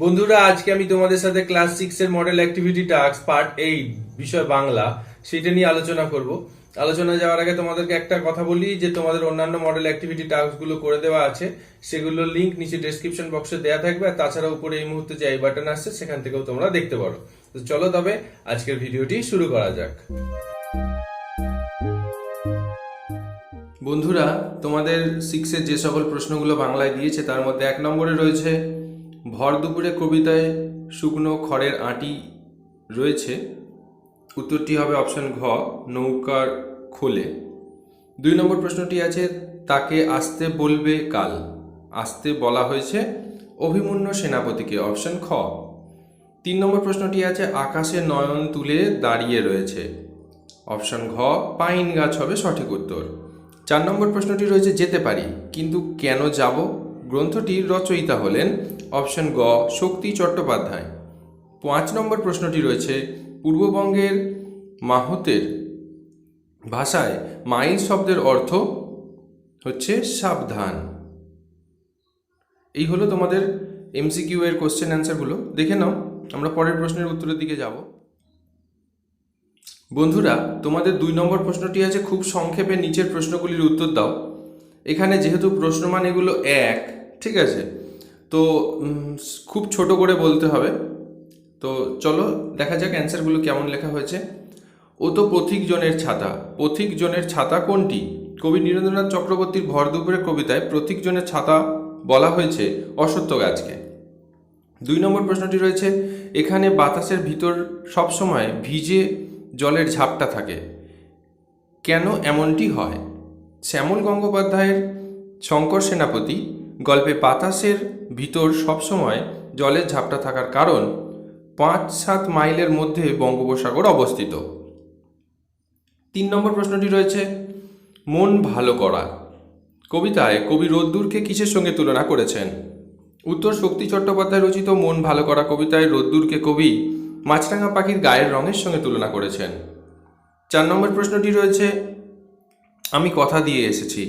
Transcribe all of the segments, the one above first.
বন্ধুরা, আজকে আমি তোমাদের সাথে ক্লাস 6 এর মডেল অ্যাক্টিভিটি টাস্ক পার্ট 8 বিষয় বাংলা সেটা নিয়ে আলোচনা করব। আলোচনা যাওয়ার আগে তোমাদেরকে একটা কথা বলি যে তোমাদের অন্যান্য মডেল অ্যাক্টিভিটি টাস্ক গুলো করে দেওয়া আছে, সেগুলোর লিংক নিচে ডেসক্রিপশন বক্সে দেওয়া থাকবে, আর তাছাড়া উপরে এই মুহূর্তে যে আই বাটন আসছে সেখান থেকেও তোমরা দেখতে পারো। তো চলো তবে আজকের ভিডিওটি শুরু করা যাক। বন্ধুরা, তোমাদের 6 এর যে সকল প্রশ্নগুলো বাংলায় দিয়েছে তার মধ্যে 1 নম্বরে রয়েছে ভর দুপুরে কবিতায় শুকনো খড়ের আঁটি রয়েছে। উত্তরটি হবে অপশন ঘ, নৌকার খোলে। 2 নম্বর প্রশ্নটি আছে তাকে আসতে বলবে কাল। আসতে বলা হয়েছে অভিমন্যু সেনাপতিকে, অপশন খ। 3 নম্বর প্রশ্নটি আছে আকাশে নয়ন তুলে দাঁড়িয়ে রয়েছে, অপশন ঘ, পাইন গাছ হবে সঠিক উত্তর। 4 নম্বর প্রশ্নটি রয়েছে যেতে পারি কিন্তু কেন যাব। গ্রন্থটির রচয়িতা হলেন অপশন গ, শক্তি চট্টোপাধ্যায়। 5 নম্বর প্রশ্নটি রয়েছে পূর্ববঙ্গের মাহতের ভাষায় মাইল শব্দের অর্থ হচ্ছে সাবধান। এই হলো তোমাদের এমসিকিউ এর কোশ্চেন অ্যান্সারগুলো, দেখে নাও। আমরা পরের প্রশ্নের উত্তরের দিকে যাব। বন্ধুরা, তোমাদের 2 নম্বর প্রশ্নটি আছে খুব সংক্ষেপে নিচের প্রশ্নগুলির উত্তর দাও। এখানে যেহেতু প্রশ্নমান এগুলো এক, ঠিক আছে, তো খুব ছোট করে বলতে হবে। তো চলো দেখা যাক অ্যান্সারগুলো কেমন লেখা হয়েছে। ও তো পথিকজনের ছাতা। পথিকজনের ছাতা কোনটি? কবি নীরেন্দ্রনাথ চক্রবর্তীর ভর দুপুরে কবিতায় পথিকজনের ছাতা বলা হয়েছে অশ্বত্থ গাছকে। 2 নম্বর প্রশ্নটি রয়েছে এখানে বাতাসের ভিতর সবসময় ভিজে জলের ঝাপটা থাকে, কেন এমনটি হয়? শ্যামল গঙ্গোপাধ্যায়ের শঙ্কর সেনাপতি গল্পে বাতাসের ভিতর সবসময় জলের ঝাপটা থাকার কারণ 5-7 মাইলের মধ্যে বঙ্গোপসাগর অবস্থিত। 3 নম্বর প্রশ্নটি রয়েছে মন ভালো করা কবিতায় কবি রোদ্দুরকে কিসের সঙ্গে তুলনা করেছেন? উত্তর শক্তি চট্টোপাধ্যায় রচিত মন ভালো করা কবিতায় রোদ্দুরকে কবি মাছরাঙা পাখির গায়ের রঙের সঙ্গে তুলনা করেছেন। 4 নম্বর প্রশ্নটি রয়েছে আমি কথা দিয়ে এসেছি,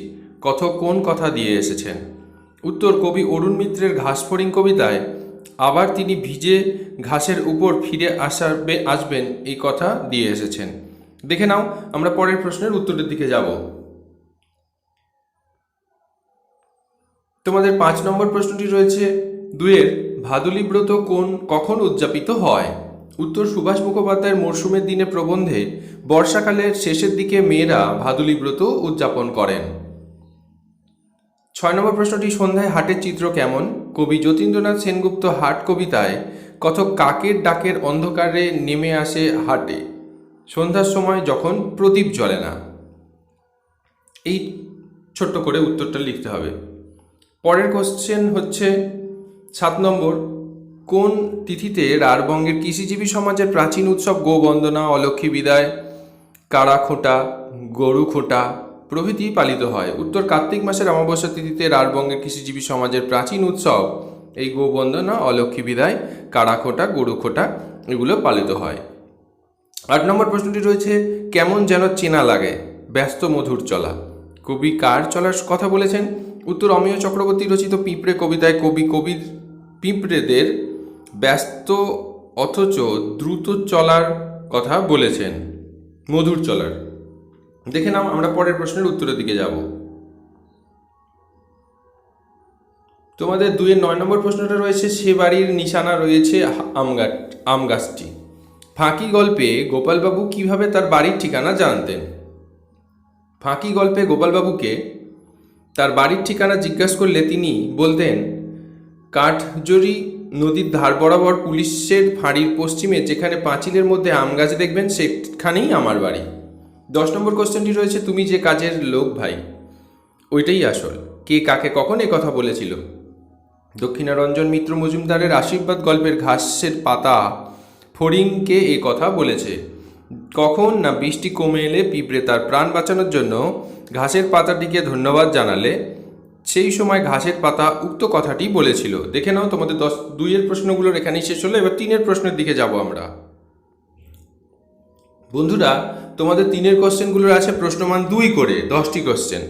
কোন কথা দিয়ে এসেছেন? উত্তর কবি অরুণ মিত্রের ঘাসফড়িং কবিতায় আবার তিনি ভিজে ঘাসের উপর ফিরে আসবেন এই কথা দিয়ে এসেছেন। দেখে নাও, আমরা পরের প্রশ্নের উত্তরের দিকে যাব। তোমাদের 5 নম্বর প্রশ্নটি রয়েছে 2 ভাদুলী ব্রত কখন উদযাপিত হয়? উত্তর সুভাষ মুখোপাধ্যায়ের মরশুমের দিনে প্রবন্ধে বর্ষাকালের শেষের দিকে মেয়েরা ভাদুলী ব্রত উদযাপন করেন। 6 নম্বর প্রশ্নটি সন্ধ্যায় হাটের চিত্র কেমন? কবি যতীন্দ্রনাথ সেনগুপ্ত হাট কবিতায় কথক কাকের ডাকের অন্ধকারে নেমে আসে হাটে সন্ধ্যার সময় যখন প্রদীপ জ্বলে না। এই ছোট্ট করে উত্তরটা লিখতে হবে। পরের কোশ্চেন হচ্ছে 7 নম্বর কোন তিথিতে রাঢ়বঙ্গের কৃষিজীবী সমাজের প্রাচীন উৎসব গোবন্দনা, অলক্ষ্মী বিদায়, কাড়া খোঁটা, গরু খোঁটা প্রভৃতি পালিত হয়? উত্তর কার্তিক মাসের অমাবস্যা তিথিতে রাঢ়বঙ্গের কৃষিজীবী সমাজের প্রাচীন উৎসব এই গোবন্দনা, অলক্ষ্মী বিদায়, কাড়া খোঁটা, গরু খোঁটা এগুলো পালিত হয়। 8 নম্বর প্রশ্নটি রয়েছে কেমন যেন চেনা লাগে ব্যস্ত মধুর চলা কবি কার চলার কথা বলেছেন? উত্তর অমিয় চক্রবর্তী রচিত পিঁপড়ে কবিতায় কবির পিঁপড়েদের ব্যস্ত অথচ দ্রুত চলার কথা বলেছেন, মধুর চলার। দেখে নাও, আমরা পরের প্রশ্নের উত্তরের দিকে যাব। তোমাদের 2 9 নম্বর প্রশ্নটা রয়েছে সে বাড়ির নিশানা রয়েছে আম গাছটি। ফাঁকি গল্পে গোপালবাবু কিভাবে তার বাড়ির ঠিকানা জানতেন? ফাঁকি গল্পে গোপালবাবুকে তার বাড়ির ঠিকানা জিজ্ঞাসা করলে তিনি বলতেন কাঠজড়ি নদীর ধার বরাবর পুলিশের ফাঁড়ির পশ্চিমে যেখানে পাঁচিলের মধ্যে আম গাছ দেখবেন সেখানেই আমার বাড়ি। 10 নম্বর কোশ্চেনটি রয়েছে তুমি যে কাজের লোক ভাই ওইটাই আসল, কে কাকে কখন এ কথা বলেছিল? দক্ষিণারঞ্জন মিত্র মজুমদারের আশীর্বাদ গল্পের ঘাসের পাতা ফড়িংকে এ কথা বলেছে। কখন না বৃষ্টি কমে এলে পিঁপড়ে তার প্রাণ বাঁচানোর জন্য ঘাসের পাতাটিকে ধন্যবাদ জানালে সেই সময় ঘাসের পাতা উক্ত কথাটি বলেছিল। দেখে নাও, তোমাদের 2 এর প্রশ্নগুলোর এখানেই শেষ হলো। এবার 3 এর প্রশ্নের দিকে যাব আমরা। বন্ধুরা, তোমাদের 3 এর কোশ্চেনগুলোর আছে প্রশ্নমান 2 করে 10টি কোশ্চেন।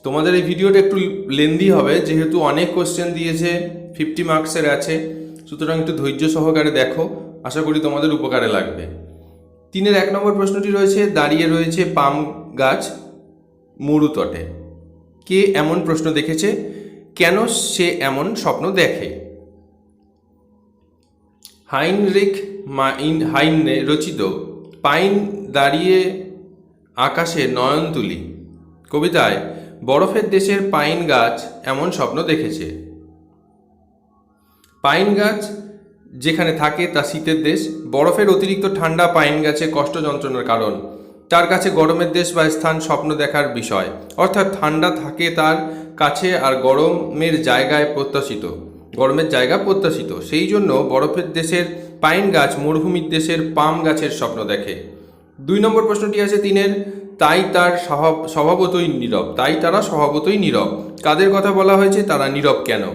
তোমাদের এই ভিডিওটা একটু লেন্দি হবে যেহেতু অনেক কোশ্চেন দিয়েছে, 50 মার্কসের আছে, সুতরাং একটু ধৈর্য সহকারে দেখো, আশা করি তোমাদের উপকারে লাগবে। 3-এর 1 নম্বর প্রশ্নটি রয়েছে, দাঁড়িয়ে রয়েছে পাম গাছ মরু তটে, কে এমন প্রশ্ন দেখেছে, কেন সে এমন স্বপ্ন দেখে? হাইনরিখ হাইনে রচিত পাইন দাঁড়িয়ে আকাশে নয়ন তুলি কবিতায় বরফের দেশের পাইন গাছ এমন স্বপ্ন দেখেছে। পাইন গাছ যেখানে থাকে তা শীতের দেশ, বরফের অতিরিক্ত ঠান্ডা পাইন গাছে কষ্ট যন্ত্রণার কারণ, তার কাছে গরমের দেশ বা স্থান স্বপ্ন দেখার বিষয়, অর্থাৎ ঠান্ডা থাকে তার কাছে আর গরমের জায়গা প্রত্যাশিত, সেই জন্য বরফের দেশের পাইন গাছ মরুভূমির দেশের পাম গাছের স্বপ্ন দেখে। 2 নম্বর প্রশ্নটি আছে 3-এর, তাই তারা স্বভাবতই নীরব, কাদের কথা বলা হয়েছে, তারা নীরব কেন?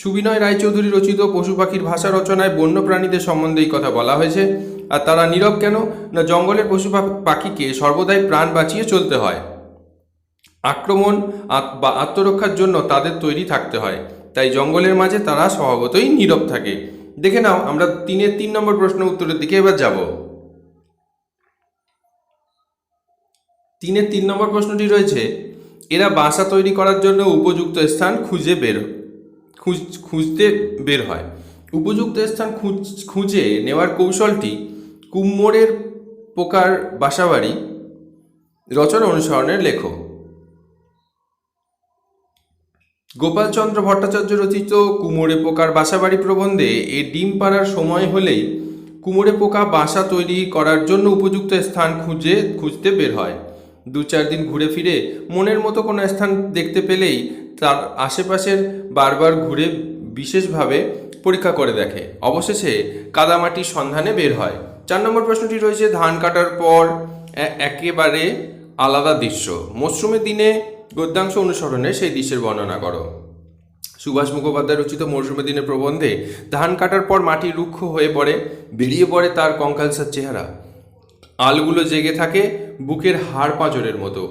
সুবিনয় রায়চৌধুরী রচিত পশু পাখির ভাষা রচনায় বন্য প্রাণীদের সম্বন্ধে এই কথা বলা হয়েছে। আর তারা নীরব কেন? না, জঙ্গলের পশু পাখিকে সর্বদাই প্রাণ বাঁচিয়ে চলতে হয়, আক্রমণ বা আত্মরক্ষার জন্য তাদের তৈরি থাকতে হয়, তাই জঙ্গলের মাঝে তারা স্বভাবতই নীরব থাকে। দেখে নাও, আমরা 3-এর 3 নম্বর প্রশ্নের উত্তরের দিকে এবার যাব। 3-এর 3 নম্বর প্রশ্নটি রয়েছে, এরা বাসা তৈরি করার জন্য উপযুক্ত স্থান খুঁজতে বের হয়। উপযুক্ত স্থান খুঁজে নেওয়ার কৌশলটি কুমোরের পোকার বাসাবাড়ি রচনা অনুসরণের লেখো। গোপালচন্দ্র ভট্টাচার্য রচিত কুমোরে পোকার বাসাবাড়ি প্রবন্ধে এই ডিম পাড়ার সময় হলেই কুমোরে পোকা বাসা তৈরি করার জন্য উপযুক্ত স্থান খুঁজতে বের হয়। 2-4 দিন ঘুরে ফিরে মনের মতো কোনো স্থান দেখতে পেলেই তার আশেপাশের বারবার ঘুরে বিশেষভাবে পরীক্ষা করে দেখে, অবশেষে কাদামাটির সন্ধানে বের হয়। 4 নম্বর প্রশ্নটি রয়েছে, ধান কাটার পর একেবারে আলাদা দৃশ্য, মরশুমের দিনে গদ্যাংশ অনুসরণে সেই দৃশ্যের বর্ণনা করো। সুভাষ মুখোপাধ্যায় রচিত মরশুমের দিনের প্রবন্ধে ধান কাটার পর মাটি রুক্ষ হয়ে বেরিয়ে পড়ে তার কঙ্কালসার চেহারা, আলগুলো জেগে থাকে বুকের হাড় পাঁজরের মতো,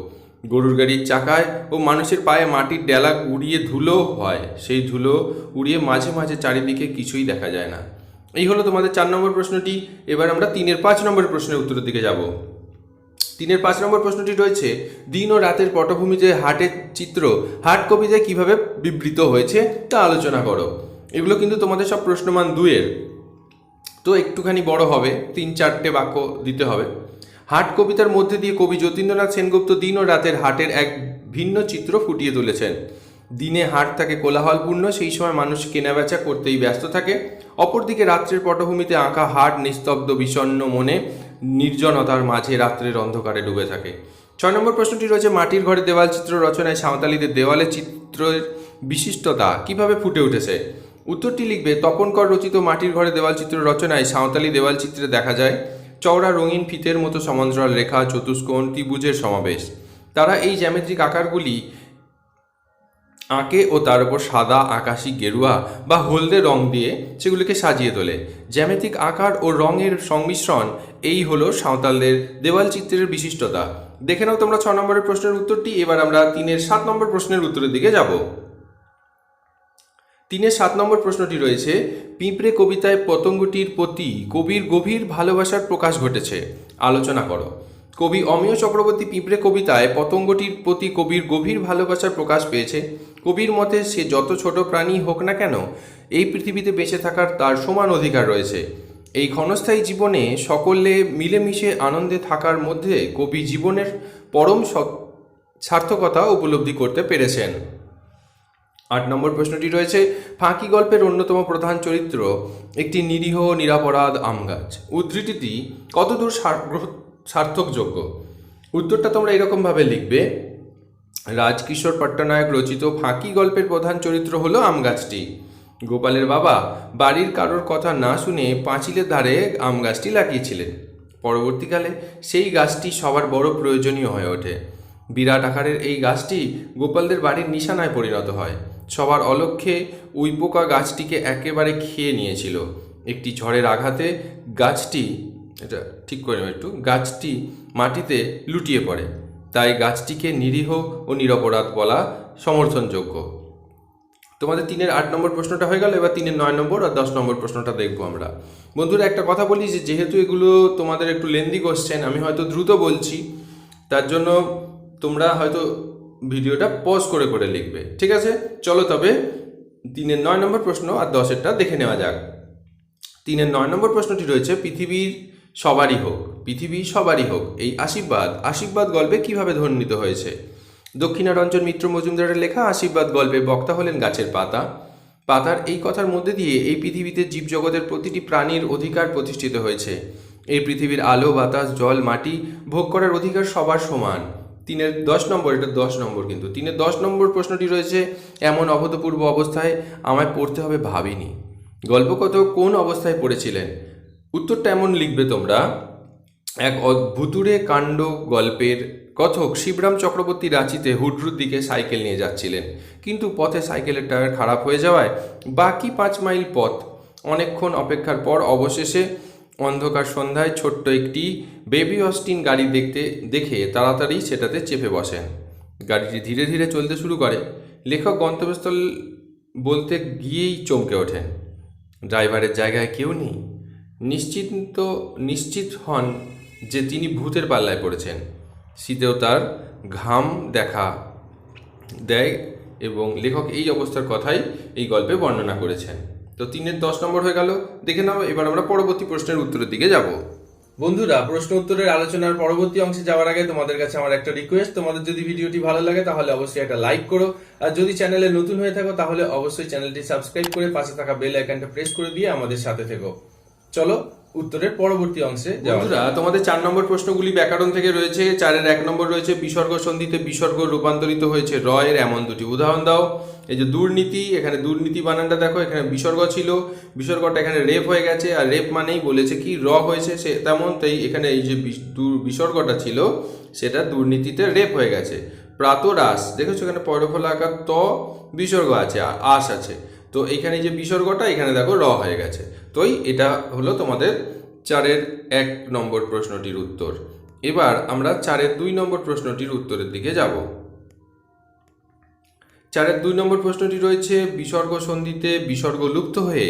গরুর গাড়ির চাকায় ও মানুষের পায়ে মাটির ডেলা উড়িয়ে ধুলো হয়, সেই ধুলো উড়িয়ে মাঝে মাঝে চারিদিকে কিছুই দেখা যায় না। এই হলো তোমাদের 4 নম্বর প্রশ্নটি। এবার আমরা 3-এর 5 নম্বর প্রশ্নের উত্তরের দিকে যাব। 3-এর 5 নম্বর প্রশ্নটি রয়েছে, দিন ও রাতের পটভূমিতে হাটের চিত্র হাট কবিতায় কিভাবে বিবৃত হয়েছে তা আলোচনা করো। এগুলো কিন্তু তোমাদের সব প্রশ্নমান 2-এর, তো একটুখানি বড় হবে, 3-4টে বাক্য দিতে হবে। হাট কবিতার মধ্যে দিয়ে কবি যতীন্দ্রনাথ সেনগুপ্ত দিন ও রাতের হাটের এক ভিন্ন চিত্র ফুটিয়ে তুলেছেন। দিনে হাট থাকে কোলাহলপূর্ণ, সেই সময় মানুষ কেনাবেচা করতেই ব্যস্ত থাকে, অপরদিকে রাত্রের পটভূমিতে আঁকা হাট নিস্তব্ধ বিষণ্ণ মনে নির্জনতার মাঝে রাত্রের অন্ধকারে ডুবে থাকে। 6 নম্বর প্রশ্নটি রয়েছে, মাটির ঘরে দেওয়াল চিত্র রচনায় সাঁওতালিদের দেওয়ালে চিত্রের বিশিষ্টতা কিভাবে ফুটে উঠেছে? উত্তরটি লিখবে, তপন কর রচিত মাটির ঘরে দেওয়াল চিত্র রচনায় সাঁওতালি দেওয়াল চিত্রে দেখা যায় চওড়া রঙিন ফিতের মতো সমান্তরাল রেখা, চতুষ্কোণ, ত্রিভুজের সমাবেশ। তারা এই জ্যামিতিক আকারগুলি আঁকে ও তার উপর সাদা, আকাশি, গেরুয়া বা হলদে রং দিয়ে সেগুলিকে সাজিয়ে তোলে। জ্যামিতিক আকার ও রঙের সংমিশ্রণ এই হলো সাঁওতালদের দেওয়াল চিত্রের বিশিষ্টতা। দেখে নাও তোমরা 6 নম্বরের প্রশ্নের উত্তরটি। এবার আমরা 3-এর 7 নম্বর প্রশ্নের উত্তরের দিকে যাব। 3-এর 7 নম্বর প্রশ্নটি রয়েছে, পিঁপড়ে কবিতায় পতঙ্গটির প্রতি কবির গভীর ভালোবাসার প্রকাশ ঘটেছে, আলোচনা করো। কবি অমিয় চক্রবর্তী পিঁপড়ে কবিতায় পতঙ্গটির প্রতি কবির গভীর ভালোবাসার প্রকাশ পেয়েছে। কবির মতে সে যত ছোট প্রাণী হোক না কেন, এই পৃথিবীতে বেঁচে থাকার তার সমান অধিকার রয়েছে। এই ক্ষণস্থায়ী জীবনে সকলে মিলেমিশে আনন্দে থাকার মধ্যে কবি জীবনের পরম সার্থকতা উপলব্ধি করতে পেরেছেন। 8 নম্বর প্রশ্নটি রয়েছে, ফাঁকি গল্পের অন্যতম প্রধান চরিত্র একটি নিরীহ নিরাপরাধ আম গাছ, উদ্ধৃতিটি কতদূর সার্থকযোগ্য? উত্তরটা তোমরা এরকমভাবে লিখবে, রাজকিশোর পট্টনায়ক রচিত ফাঁকি গল্পের প্রধান চরিত্র হলো আম গাছটি। গোপালের বাবা বাড়ির কারোর কথা না শুনে পাঁচিলের ধারে আম গাছটি লাগিয়েছিলেন। পরবর্তীকালে সেই গাছটি সবার বড় প্রয়োজনীয় হয়ে ওঠে। বিরাট আকারের এই গাছটি গোপালদের বাড়ির নিশানায় পরিণত হয়। সবার অলক্ষ্যে উইপোকা গাছটিকে একেবারে খেয়ে নিয়েছিল। একটি ঝড়ের আঘাতে গাছটি মাটিতে লুটিয়ে পড়ে, তাই গাছটিকে নিরীহ ও নিরপরাধ বলা সমর্থনযোগ্য। তোমাদের 3-এর 8 নম্বর প্রশ্নটা হয়ে গেল। এবার 3-এর 9 নম্বর আর 10 নম্বর প্রশ্নটা দেখবো আমরা। বন্ধুরা, একটা কথা বলি যে যেহেতু এগুলো তোমাদের একটু লেন্দি কোশ্চেন, আমি হয়তো দ্রুত বলছি, তার জন্য তোমরা হয়তো ভিডিওটা পজ করে করে লিখবে, ঠিক আছে? চলো তবে 3-এর 9 নম্বর প্রশ্ন আর 10-এরটা দেখে নেওয়া যাক। 3-এর 9 নম্বর প্রশ্নটি রয়েছে, পৃথিবীর সবারই হোক, পৃথিবী সবারই হোক এই আশীর্বাদ, আশীর্বাদ গল্পে কিভাবে ধ্বনিত হয়েছে? দক্ষিণারঞ্জন মিত্র মজুমদারের লেখা আশীর্বাদ গল্পে বক্তা হলেন গাছের পাতা। পাতার এই কথার মধ্যে দিয়ে এই পৃথিবীতে জীবজগতের প্রতিটি প্রাণীর অধিকার প্রতিষ্ঠিত হয়েছে। এই পৃথিবীর আলো, বাতাস, জল, মাটি ভোগ করার অধিকার সবার সমান। 3-এর 10 নম্বর, এটা 10 নম্বর কিন্তু 3-এর 10 নম্বর প্রশ্নটি রয়েছে, এমন অভূতপূর্ব অবস্থায় আমায় পড়তে হবে ভাবিনি। গল্পকথ কোন অবস্থায় পড়েছিলেন? উত্তরটা এমন লিখবে তোমরা, এক ভুতুড়ে কাণ্ড গল্পের কথক শিবরাম চক্রবর্তী রাঁচিতে হুডরুর দিকে সাইকেল নিয়ে যাচ্ছিলেন, কিন্তু পথে সাইকেলের টায়ার খারাপ হয়ে যাওয়ায় বাকি 5 মাইল পথ অনেকক্ষণ অপেক্ষার পর অবশেষে অন্ধকার সন্ধ্যায় ছোট্ট একটি বেবি অস্টিন গাড়ি দেখে তাড়াতাড়ি সেটাতে চেপে বসেন। গাড়িটি ধীরে ধীরে চলতে শুরু করে। লেখক গন্তব্যস্থল বলতে গিয়েই চমকে ওঠেন। ড্রাইভারের জায়গায় কেউ নেই। নিশ্চিত হন যে তিনি ভূতের পাল্লায় পড়েছেন। শীতেও তার ঘাম দেখা দেয় এবং লেখক এই অবস্থার কথাই এই গল্পে বর্ণনা করেছেন। তো 3-এর 10 নম্বর হয়ে গেল, দেখে নাও। এবার আমরা পরবর্তী প্রশ্নের উত্তরের দিকে যাব। বন্ধুরা, প্রশ্ন উত্তরের আলোচনার পরবর্তী অংশে যাওয়ার আগে তোমাদের কাছে আমার একটা রিকোয়েস্ট, তোমাদের যদি ভিডিওটি ভালো লাগে তাহলে অবশ্যই একটা লাইক করো, আর যদি চ্যানেলে নতুন হয়ে থাকো তাহলে অবশ্যই চ্যানেলটি সাবস্ক্রাইব করে পাশে থাকা বেল আইকনটা প্রেস করে দিয়ে আমাদের সাথে থেকো। চলো উত্তরের পরবর্তী অংশে। বন্ধুরা, তোমাদের 4 নম্বর প্রশ্নগুলি ব্যাকরণ থেকে রয়েছে। 4-এর 1 নম্বর রয়েছে, বিসর্গ সন্ধিতে বিসর্গ রূপান্তরিত হয়েছে র এর এমন দুটি উদাহরণ দাও। এই যে দুর্নীতি, এখানে দুর্নীতি বানানটা দেখো, এখানে বিসর্গ ছিল, বিসর্গটা এখানে রেপ হয়ে গেছে, আর রেপ মানেই বলেছে কি র হয়েছে সে তেমন, তাই এখানে এই যে বিসর্গটা ছিল সেটা দুর্নীতিতে রেপ হয়ে গেছে। প্রাতরাস দেখেছো, এখানে পয়রফলা আকার ত বিসর্গ আছে আর আস আছে, তো এখানে যে বিসর্গটা এখানে দেখো র হয়ে গেছে। তোই এটা হলো তোমাদের 4-এর 1 নম্বর প্রশ্নটির উত্তর। এবার আমরা 4-এর 2 নম্বর প্রশ্নটির উত্তরের দিকে যাব। 4-এর 2 নম্বর প্রশ্নটি রয়েছে, বিসর্গ সন্ধিতে বিসর্গ লুপ্ত হয়ে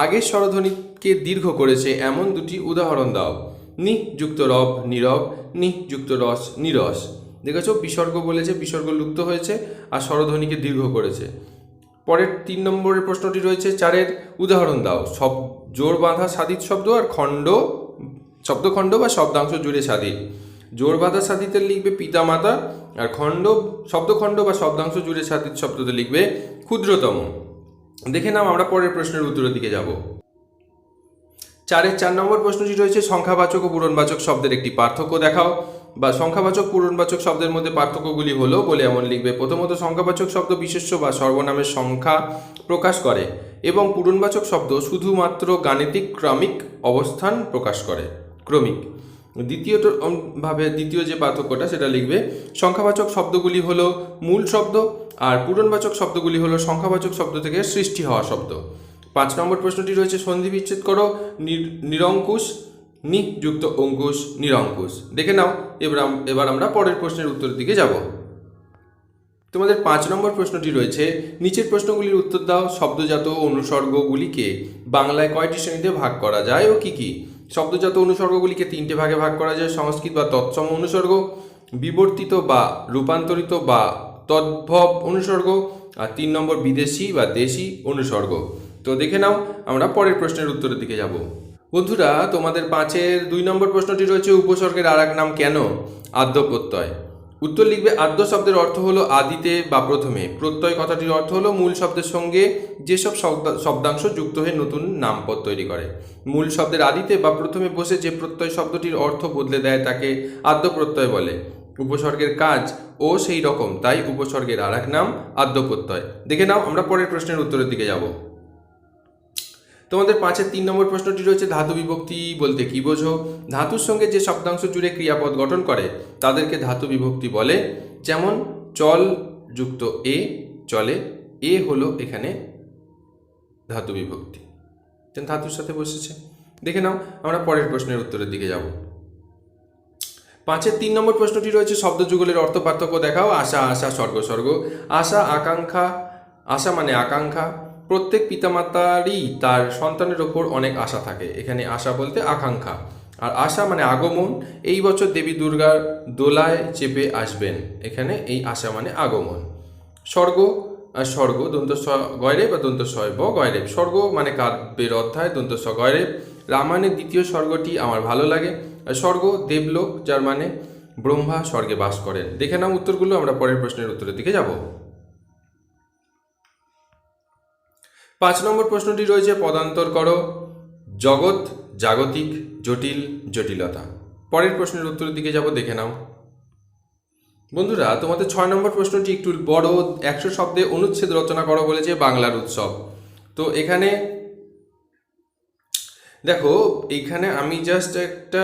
আগের স্বরধ্বনিকে দীর্ঘ করেছে এমন দুটি উদাহরণ দাও। নি যুক্ত রব নীরব, নি যুক্ত রস নিরস। দেখেছো, বিসর্গ বলেছে বিসর্গ লুপ্ত হয়েছে আর স্বরধ্বনিকে দীর্ঘ করেছে। পরের 3 নম্বরের প্রশ্নটি রয়েছে, 4-এর উদাহরণ দাও। সব জোর বাঁধা সাধিত শব্দ আর শব্দখণ্ড বা শব্দাংশ জুড়ে সাধিত। জোর বাঁধা সাধিতে লিখবে পিতা মাতা, আর শব্দখণ্ড বা শব্দাংশ জুড়ে সাধিত শব্দতে লিখবে ক্ষুদ্রতম। দেখে নাও, আমরা পরের প্রশ্নের উত্তরের দিকে যাব। 4-এর 4 নম্বর প্রশ্নটি রয়েছে, সংখ্যাবাচক ও পূরণবাচক শব্দের একটি পার্থক্য দেখাও, বা সংখ্যাবাচক পূরণবাচক শব্দের মধ্যে পার্থক্যগুলি হলো বলে এমন লিখবে। প্রথমত, সংখ্যাবাচক শব্দ বিশেষ্য বা সর্বনামের সংখ্যা প্রকাশ করে এবং পূরণবাচক শব্দ শুধুমাত্র গাণিতিক ক্রমিক অবস্থান প্রকাশ করে, ক্রমিক। দ্বিতীয় যে পার্থক্যটা সেটা লিখবে, সংখ্যাবাচক শব্দগুলি হলো মূল শব্দ আর পূরণবাচক শব্দগুলি হলো সংখ্যাবাচক শব্দ থেকে সৃষ্টি হওয়া শব্দ। 5 নম্বর প্রশ্নটি রয়েছে, সন্ধি বিচ্ছেদ করো। নিরঙ্কুশ, নি যুক্ত অঙ্কুশ, নিরঙ্কুশ। দেখে নাও, এবার আমরা পরের প্রশ্নের উত্তরের দিকে যাব। তোমাদের 5 নম্বর প্রশ্নটি রয়েছে, নিচের প্রশ্নগুলির উত্তর দাও। শব্দজাত অনুসর্গগুলিকে বাংলায় কয়টি শ্রেণীতে ভাগ করা যায় ও কি কি? শব্দজাত অনুসর্গগুলিকে 3টে ভাগে ভাগ করা যায়, সংস্কৃত বা তৎসম অনুসর্গ, বিবর্তিত বা রূপান্তরিত বা তদ্ভব অনুসর্গ, আর 3 নম্বর বিদেশি বা দেশি অনুসর্গ। তো দেখে নাও, আমরা পরের প্রশ্নের উত্তরের দিকে যাব। বন্ধুরা, তোমাদের 5-এর 2 নম্বর প্রশ্নটি রয়েছে, উপসর্গের আর এক নাম কেন? আদ্য প্রত্যয়। উত্তর লিখবে, আদ্য শব্দের অর্থ হলো আদিতে বা প্রথমে। প্রত্যয় কথাটির অর্থ হলো মূল শব্দের সঙ্গে যেসব শব্দাংশ যুক্ত হয়ে নতুন নামপদ তৈরি করে। মূল শব্দের আদিতে বা প্রথমে বসে যে প্রত্যয় শব্দটির অর্থ বদলে দেয় তাকে আদ্য প্রত্যয় বলে। উপসর্গের কাজ ও সেই রকম, তাই উপসর্গের আর এক নাম আদ্য প্রত্যয়। দেখে নাও, আমরা পরের প্রশ্নের উত্তরের দিকে যাব। তোমাদের 5-এর 3 নম্বর প্রশ্নটি রয়েছে, ধাতু বিভক্তি বলতে কি বোঝো? ধাতুর সঙ্গে যে শব্দাংশ জুড়ে ক্রিয়াপদ গঠন করে তাদেরকে ধাতু বিভক্তি বলে। যেমন চল যুক্ত এ, চলে, এ হলো এখানে ধাতু বিভক্তি, ধাতুর সাথে বসেছে। দেখে নাও, আমরা পরের প্রশ্নের উত্তরের দিকে যাব। 5-এর 3 নম্বর প্রশ্নটি রয়েছে, শব্দ যুগলের অর্থ পার্থক্য দেখাও। আশা, আশা, স্বর্গ, স্বর্গ। আশা আকাঙ্ক্ষা আশা মানে আকাঙ্ক্ষা। প্রত্যেক পিতামাতারই তার সন্তানের ওপর অনেক আশা থাকে, এখানে আশা বলতে আকাঙ্ক্ষা। আর আশা মানে আগমন, এই বছর দেবী দুর্গার দোলায় চেপে আসবেন, এখানে এই আশা মানে আগমন। স্বর্গ আর স্বর্গ দন্ত স গয়রে বা দন্ত সয় ব গয়রেব, স্বর্গ মানে কাব্যের অধ্যায়, দন্ত স গয়রেব। রামায়ণের দ্বিতীয় স্বর্গটি আমার ভালো লাগে। আর স্বর্গ দেবলোক, যার মানে ব্রহ্মা স্বর্গে বাস করেন। দেখে নাও উত্তরগুলো, আমরা পরের প্রশ্নের উত্তরের দিকে যাব। 5 নম্বর প্রশ্নটি রয়েছে পদান্তর করো জগৎ, জাগতিক, জটিল, জটিলতা। পরের প্রশ্নের উত্তরের দিকে যাব, দেখে নাও। বন্ধুরা, তোমাদের 6 নম্বর প্রশ্নটি একটু বড়, 100 শব্দে অনুচ্ছেদ রচনা করো বলেছে বাংলার উৎসব। তো এখানে দেখো, এইখানে আমি জাস্ট একটা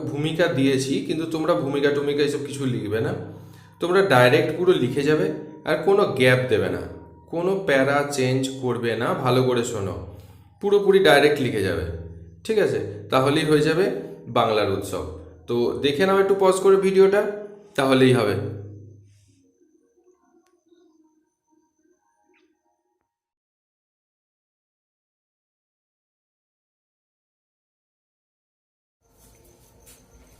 ভূমিকা দিয়েছি, কিন্তু তোমরা ভূমিকা টুমিকা এসব কিছু লিখবে না, তোমরা ডাইরেক্ট পুরো লিখে যাবে আর কোনো গ্যাপ দেবে না, কোনো প্যারা চেঞ্জ করবে না। ভালো করে শোনো, পুরোপুরি ডাইরেক্ট লিখে যাবে, ঠিক আছে? তাহলেই হয়ে যাবে বাংলার উৎসব। তো দেখে নাও একটু পজ করে ভিডিওটা, তাহলেই হবে।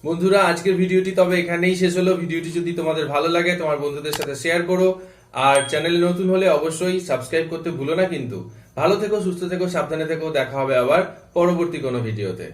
বন্ধুরা, আজকের ভিডিওটি তবে এখানেই শেষ হলো। ভিডিওটি যদি তোমাদের ভালো লাগে তোমার বন্ধুদের সাথে শেয়ার করো, আর চ্যানেলে নতুন হলে অবশ্যই সাবস্ক্রাইব করতে ভুলো না কিন্তু। ভালো থেকো, সুস্থ থেকো, সাবধানে থেকো, দেখা হবে আবার পরবর্তী কোনো ভিডিওতে।